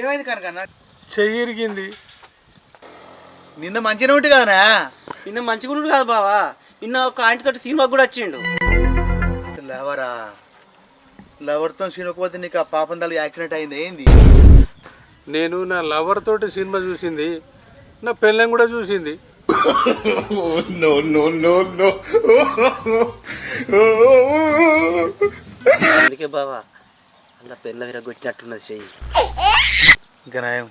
ఏమైంది కనుకన్నా? చెయ్యి ఇరిగింది. నిన్న మంచిగా ఉంటే కదనా? నిన్న మంచిగా ఉండు కాదు బావా, నిన్న ఒక ఆంటీ తోటి సినిమాకి కూడా వచ్చిండు. లవరా? లవర్తో సినిమాకపోతే నీకు ఆ పాపం తల్లి యాక్సిడెంట్ అయింది ఏంది? నేను నా లవర్ తోటి సినిమా చూసింది, నా పెళ్ళం కూడా చూసింది. అందుకే బావా అలా పెళ్ళ విరగొట్టినట్టున్నది చెయ్యి. ఇంకా నయం,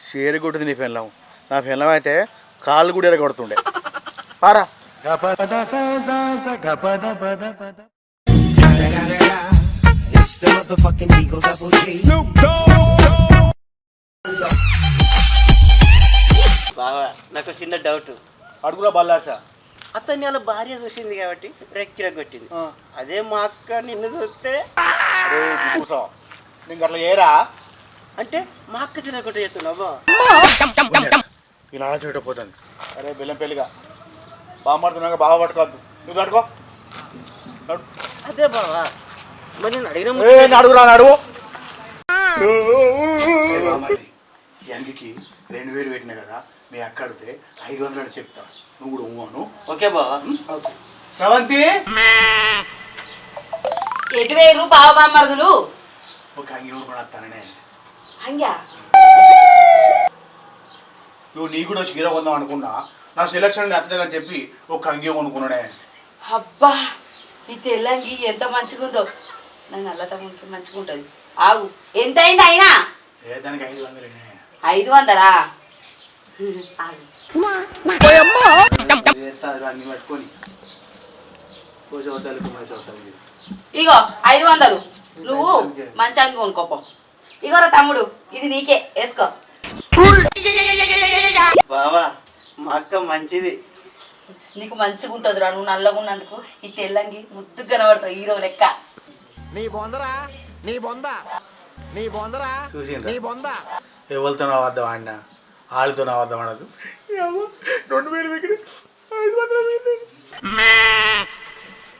షేర్ కొట్టింది నీ పెళ్ళం. నా పెళ్ళం అయితే కాళ్ళు కూడా ఎరగొడుతుండే. పారా బావా నాకు చిన్న డౌట్. అడుగులా బల్లాసా? అతన్ని అలా భార్య చూసింది కాబట్టి రెక్కిరగొట్టింది. అదే మా అక్క నిన్ను చూస్తే నీకు అట్లా ఏరా అంటే మా అక్క తినగొట్ట చేస్తున్నావా? ఇలా చూడపోతుంది. అరే బెల్లం పెళ్ళిగా బాగుపడుతున్నాక బాగా పట్టుకోవద్దు. నువ్వు పట్టుకో. అదే బావా మరి నేను అడిగిన అడుగురా అడుగు. ఎంగికి 2000 పెట్టినా కదా, మీ అక్క అడిగితే 500 చెప్తా. నువ్వు కూడా ఊను. ఓకే బావా. శ్రవంతి ఎటు వేరు బావ బామ్మర్దులు? ఒక అంగి కూడా వస్తాననే. అంగ్యా నువ్వు నీ కూడా చీర కొందాం అనుకున్నా, నా సెలక్షన్ నచ్చలేదని చెప్పి ఒక అంగి కొనుక్కున్నానే. అబ్బా ఈ తెల్లంగి ఎంత మంచిగుందో, నా నల్ల తమ్ముడికి మంచిగా ఉంటుంది. ఆగు, ఎంత అయింది అయినా? ఏ దానికి 500. 500? అన్ని పట్టుకొని ఇగో 500 నువ్వు మంచానికి కొనుక్కోపో. ఇగోరా తమ్ముడు, ఇది నీకే, వేసుకో. బావా మా అక్క మంచిది. నీకు మంచిగా ఉంటుంది రా, నువ్వు నల్లగా ఉన్నందుకు ఈ తెల్లంగి ముద్దుగా కనబడతావు హీరో లెక్క. చూసిండ్రా ఎవరితో నా వద్దాం అన్న, వాళ్ళతో నా వద్దాం అనదు. 2000 దగ్గర 500.